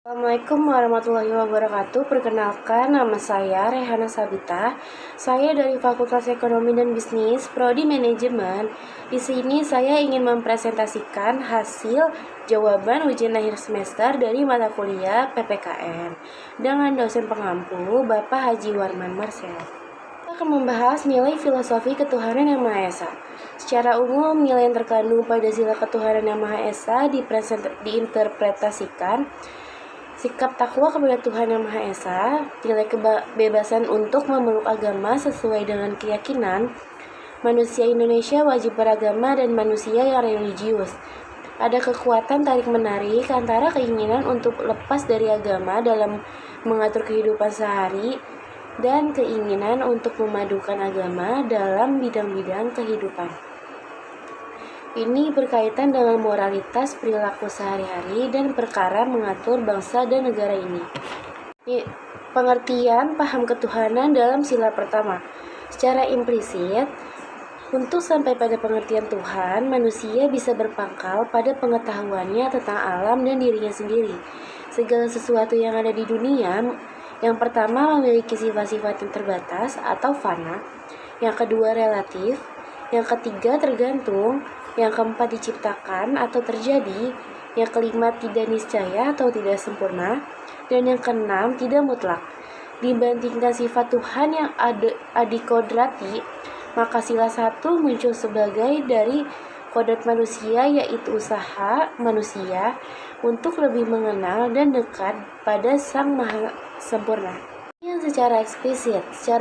Assalamualaikum warahmatullahi wabarakatuh. Perkenalkan, nama saya Rehana Sabita. Saya dari Fakultas Ekonomi dan Bisnis, Prodi Manajemen. Di sini saya ingin mempresentasikan hasil jawaban ujian akhir semester dari mata kuliah PPKN dengan dosen pengampu Bapak Haji Warman Marcel. Kita akan membahas nilai filosofi ketuhanan yang Maha Esa. Secara umum, nilai yang terkandung pada sila ketuhanan yang Maha Esa diinterpretasikan sikap takwa kepada Tuhan Yang Maha Esa, nilai kebebasan untuk memeluk agama sesuai dengan keyakinan, manusia Indonesia wajib beragama dan manusia yang religius. Ada kekuatan tarik-menarik antara keinginan untuk lepas dari agama dalam mengatur kehidupan sehari dan keinginan untuk memadukan agama dalam bidang-bidang kehidupan. Ini berkaitan dengan moralitas perilaku sehari-hari dan perkara mengatur bangsa dan negara ini. Pengertian paham ketuhanan dalam sila pertama. Secara implisit, untuk sampai pada pengertian Tuhan, manusia bisa berpangkal pada pengetahuannya tentang alam dan dirinya sendiri. Segala sesuatu yang ada di dunia, yang pertama memiliki sifat-sifat yang terbatas atau fana, yang kedua relatif, yang ketiga tergantung, yang keempat diciptakan atau terjadi, yang kelima tidak niscaya atau tidak sempurna, dan yang keenam tidak mutlak. Dibandingkan sifat Tuhan yang adikodrati, maka sila satu muncul sebagai dari kodrat manusia, yaitu usaha manusia untuk lebih mengenal dan dekat pada Sang Maha Sempurna. Yang secara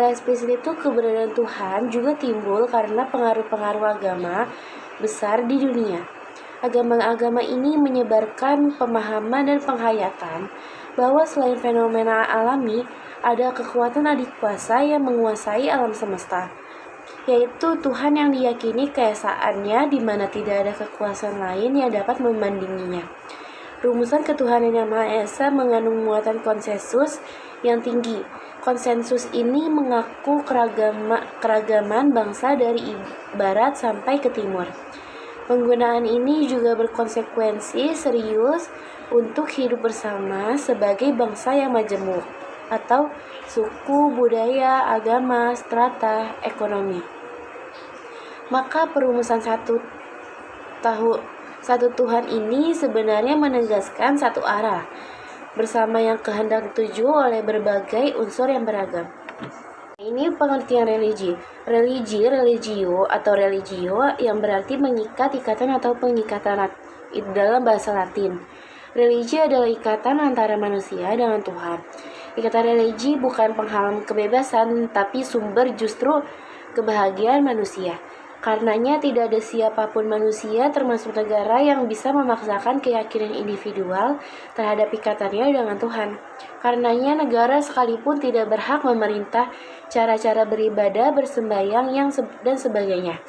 eksplisit itu keberadaan Tuhan juga timbul karena pengaruh-pengaruh agama besar di dunia. Agama-agama ini menyebarkan pemahaman dan penghayatan bahwa selain fenomena alami, ada kekuatan adikuasa yang menguasai alam semesta, yaitu Tuhan yang diyakini keesaannya di mana tidak ada kekuasaan lain yang dapat membandinginya. Rumusan ketuhanan yang Maha Esa mengandung muatan konsensus yang tinggi. Konsensus ini mengaku keragaman bangsa dari barat sampai ke timur. Penggunaan ini juga berkonsekuensi serius untuk hidup bersama sebagai bangsa yang majemuk, atau suku, budaya, agama, strata, ekonomi. Maka perumusan satu Tuhan ini sebenarnya menegaskan satu arah, bersama yang kehendak dituju oleh berbagai unsur yang beragam. Ini pengertian religi. Religio atau religio yang berarti mengikat, ikatan atau pengikatan dalam bahasa Latin. Religi adalah ikatan antara manusia dengan Tuhan. Ikatan religi bukan penghalang kebebasan, tapi sumber justru kebahagiaan manusia. Karenanya tidak ada siapapun manusia termasuk negara yang bisa memaksakan keyakinan individual terhadap ikatannya dengan Tuhan. Karenanya negara sekalipun tidak berhak memerintah cara-cara beribadah, bersembahyang, dan sebagainya.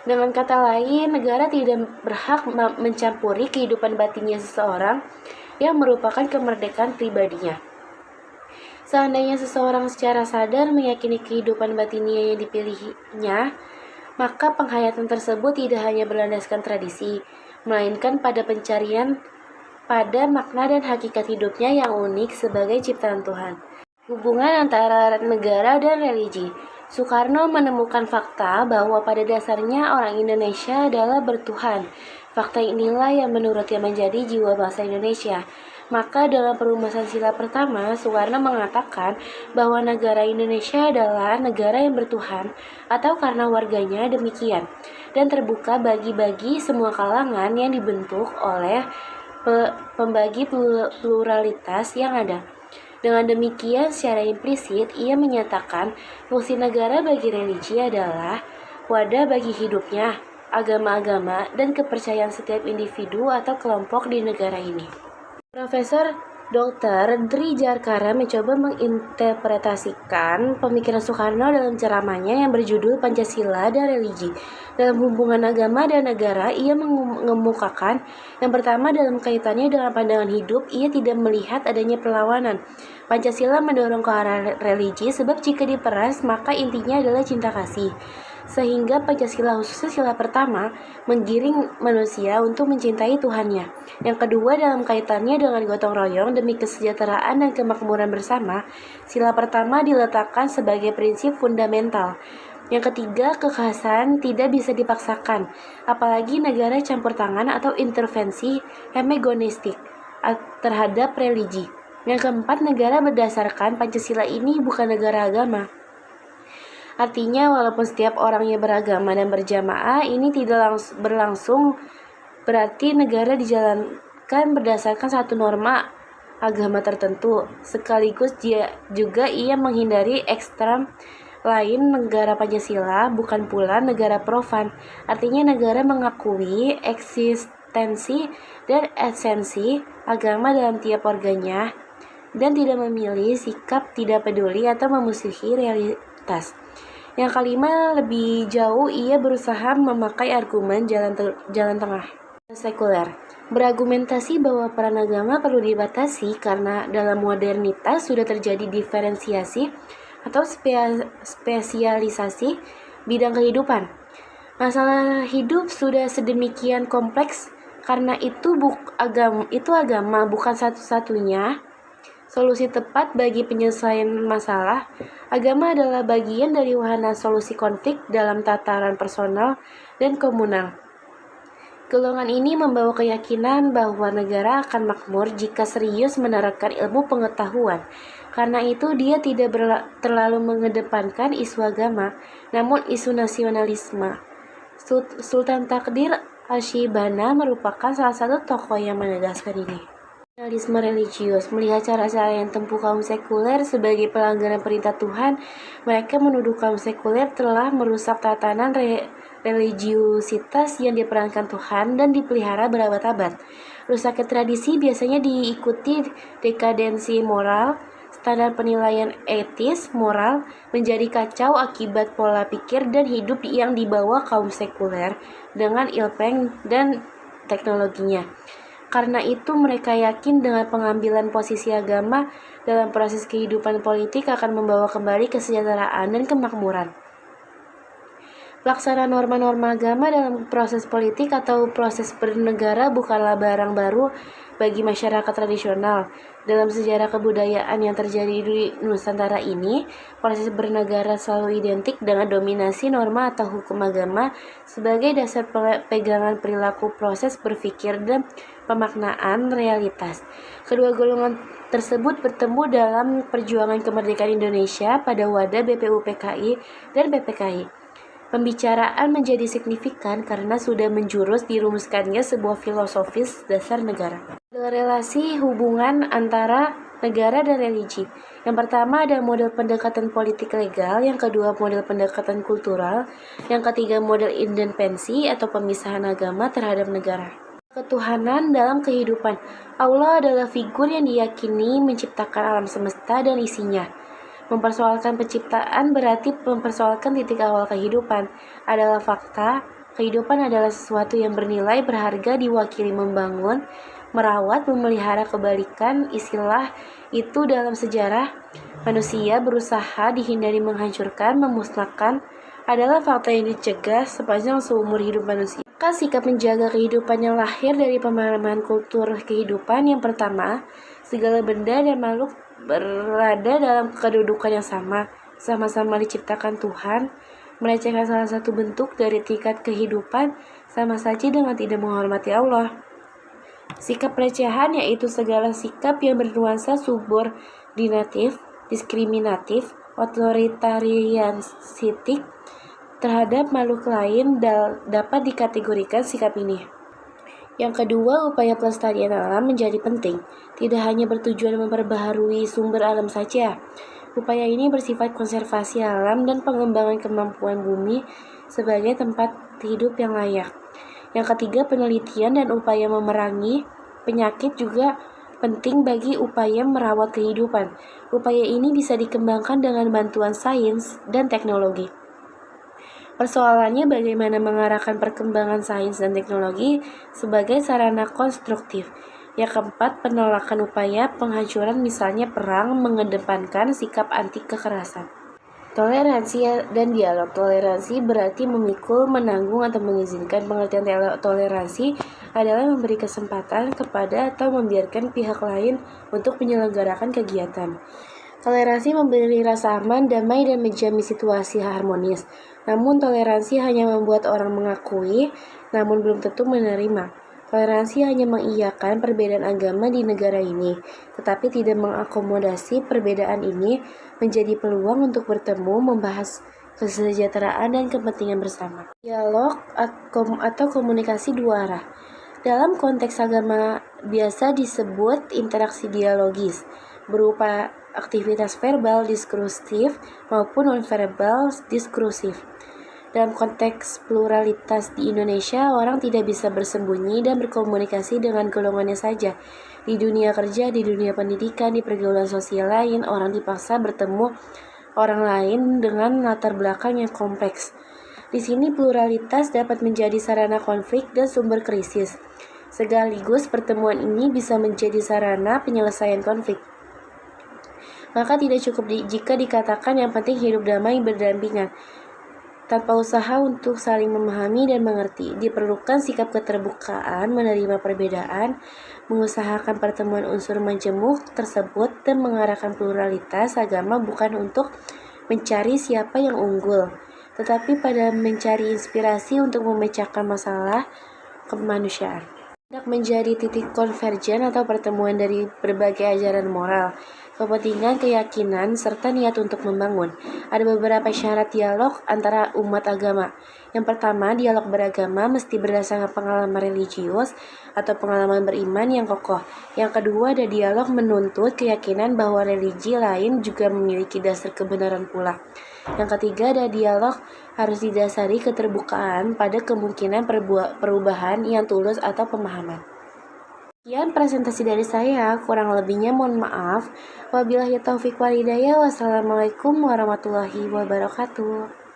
Dengan kata lain, negara tidak berhak mencampuri kehidupan batinnya seseorang yang merupakan kemerdekaan pribadinya. Seandainya seseorang secara sadar meyakini kehidupan batinnya yang dipilihnya, maka penghayatan tersebut tidak hanya berlandaskan tradisi, melainkan pada pencarian pada makna dan hakikat hidupnya yang unik sebagai ciptaan Tuhan. Hubungan antara negara dan religi. Soekarno menemukan fakta bahwa pada dasarnya orang Indonesia adalah bertuhan. Fakta inilah yang menurutnya menjadi jiwa bangsa Indonesia. Maka dalam perumusan sila pertama, Soekarno mengatakan bahwa negara Indonesia adalah negara yang bertuhan atau karena warganya demikian, dan terbuka bagi semua kalangan yang dibentuk oleh pembagi pluralitas yang ada. Dengan demikian, secara implisit, ia menyatakan fungsi negara bagi religi adalah wadah bagi hidupnya agama-agama dan kepercayaan setiap individu atau kelompok di negara ini. Profesor Dr. Dri Jarkara mencoba menginterpretasikan pemikiran Soekarno dalam ceramahnya yang berjudul Pancasila dan Religi. Dalam hubungan agama dan negara, ia mengemukakan yang pertama dalam kaitannya dengan pandangan hidup, ia tidak melihat adanya perlawanan. Pancasila mendorong ke arah religi sebab jika diperas maka intinya adalah cinta kasih. Sehingga Pancasila, khususnya sila pertama, menggiring manusia untuk mencintai Tuhannya. Yang kedua, dalam kaitannya dengan gotong royong demi kesejahteraan dan kemakmuran bersama, sila pertama diletakkan sebagai prinsip fundamental. Yang ketiga, kekhasan tidak bisa dipaksakan, apalagi negara campur tangan atau intervensi hegemonistik terhadap religi. Yang keempat, negara berdasarkan Pancasila ini bukan negara agama. Artinya, walaupun setiap orangnya beragama dan berjamaah, ini tidak berlangsung berarti negara dijalankan berdasarkan satu norma agama tertentu. Sekaligus juga ia menghindari ekstrem lain. Negara Pancasila bukan pula negara profan. Artinya, negara mengakui eksistensi dan esensi agama dalam tiap organnya dan tidak memilih sikap tidak peduli atau memusuhi realitas. Yang kelima, lebih jauh ia berusaha memakai argumen jalan tengah sekuler. Berargumentasi bahwa peran agama perlu dibatasi karena dalam modernitas sudah terjadi diferensiasi atau spesialisasi bidang kehidupan. Masalah hidup sudah sedemikian kompleks karena itu agama bukan satu-satunya solusi tepat bagi penyelesaian masalah. Agama adalah bagian dari wahana solusi konflik dalam tataran personal dan komunal. Golongan ini membawa keyakinan bahwa negara akan makmur jika serius menerapkan ilmu pengetahuan. Karena itu dia tidak terlalu mengedepankan isu agama, namun isu nasionalisme. Sultan Takdir Ashibana merupakan salah satu tokoh yang menegaskan ini. Nasionalisme religius melihat cara-cara yang tempuh kaum sekuler sebagai pelanggaran perintah Tuhan. Mereka menuduh kaum sekuler telah merusak tatanan religiusitas yang diperankan Tuhan dan dipelihara berabad-abad. Rusaknya tradisi biasanya diikuti dekadensi moral. Standar penilaian etis, moral menjadi kacau akibat pola pikir dan hidup yang dibawa kaum sekuler dengan ilpeng dan teknologinya. Karena itu mereka yakin dengan pengambilan posisi agama dalam proses kehidupan politik akan membawa kembali kesejahteraan dan kemakmuran. Pelaksanaan norma-norma agama dalam proses politik atau proses bernegara bukanlah barang baru bagi masyarakat tradisional. Dalam sejarah kebudayaan yang terjadi di Nusantara ini, proses bernegara selalu identik dengan dominasi norma atau hukum agama sebagai dasar pegangan perilaku proses berpikir dan pemaknaan realitas. Kedua golongan tersebut bertemu dalam perjuangan kemerdekaan Indonesia pada wadah BPUPKI dan BPKI. Pembicaraan menjadi signifikan karena sudah menjurus dirumuskannya sebuah filosofis dasar negara. Relasi hubungan antara negara dan religi. Yang pertama ada model pendekatan politik legal, yang kedua model pendekatan kultural, yang ketiga model independensi atau pemisahan agama terhadap negara. Ketuhanan dalam kehidupan. Allah adalah figur yang diyakini menciptakan alam semesta dan isinya. Mempersoalkan penciptaan berarti mempersoalkan titik awal kehidupan. Adalah fakta, kehidupan adalah sesuatu yang bernilai berharga diwakili membangun, merawat, memelihara. Kebalikan istilah itu dalam sejarah manusia berusaha dihindari, menghancurkan, memusnahkan adalah fakta yang dicegah sepanjang seumur hidup manusia. Maka sikap menjaga kehidupan yang lahir dari pemahaman kultur kehidupan. Yang pertama, segala benda dan makhluk berada dalam kedudukan yang sama-sama diciptakan Tuhan. Melecehkan salah satu bentuk dari tingkat kehidupan sama saja dengan tidak menghormati Allah. Sikap pelecehan yaitu segala sikap yang bernuansa subordinatif, diskriminatif, otoritarianistik terhadap makhluk lain dapat dikategorikan sikap ini. Yang kedua, upaya pelestarian alam menjadi penting. Tidak hanya bertujuan memperbaharui sumber alam saja. Upaya ini bersifat konservasi alam dan pengembangan kemampuan bumi sebagai tempat hidup yang layak. Yang ketiga, penelitian dan upaya memerangi penyakit juga penting bagi upaya merawat kehidupan. Upaya ini bisa dikembangkan dengan bantuan sains dan teknologi. Persoalannya bagaimana mengarahkan perkembangan sains dan teknologi sebagai sarana konstruktif. Yang keempat, penolakan upaya penghancuran misalnya perang mengedepankan sikap anti kekerasan. Toleransi dan dialog. Toleransi berarti memikul, menanggung, atau mengizinkan. Pengertian toleransi adalah memberi kesempatan kepada atau membiarkan pihak lain untuk menyelenggarakan kegiatan. Toleransi memberi rasa aman, damai, dan menjamin situasi harmonis. Namun toleransi hanya membuat orang mengakui, namun belum tentu menerima. Toleransi hanya mengiyakan perbedaan agama di negara ini, tetapi tidak mengakomodasi perbedaan ini menjadi peluang untuk bertemu, membahas kesejahteraan dan kepentingan bersama. Dialog atau komunikasi dua arah. Dalam konteks agama biasa disebut interaksi dialogis, berupa aktivitas verbal diskursif maupun nonverbal diskursif. Dalam konteks pluralitas di Indonesia, orang tidak bisa bersembunyi dan berkomunikasi dengan golongannya saja. Di dunia kerja, di dunia pendidikan, di pergaulan sosial lain, orang dipaksa bertemu orang lain dengan latar belakang yang kompleks. Di sini pluralitas dapat menjadi sarana konflik dan sumber krisis. Sekaligus pertemuan ini bisa menjadi sarana penyelesaian konflik. Maka tidak cukup jika dikatakan yang penting hidup damai berdampingan. Tanpa usaha untuk saling memahami dan mengerti, diperlukan sikap keterbukaan, menerima perbedaan, mengusahakan pertemuan unsur majemuk tersebut, dan mengarahkan pluralitas agama bukan untuk mencari siapa yang unggul, tetapi pada mencari inspirasi untuk memecahkan masalah kemanusiaan. Hendak menjadi titik konvergen atau pertemuan dari berbagai ajaran moral, kepentingan, keyakinan, serta niat untuk membangun. Ada beberapa syarat dialog antara umat agama. Yang pertama, dialog beragama mesti berdasarkan pengalaman religius atau pengalaman beriman yang kokoh. Yang kedua, ada dialog menuntut keyakinan bahwa religi lain juga memiliki dasar kebenaran pula. Yang ketiga, ada dialog harus didasari keterbukaan pada kemungkinan perubahan yang tulus atau pemahaman. Sekian presentasi dari saya, kurang lebihnya mohon maaf. Wabillahi taufiq wal hidayah. Wassalamualaikum warahmatullahi wabarakatuh.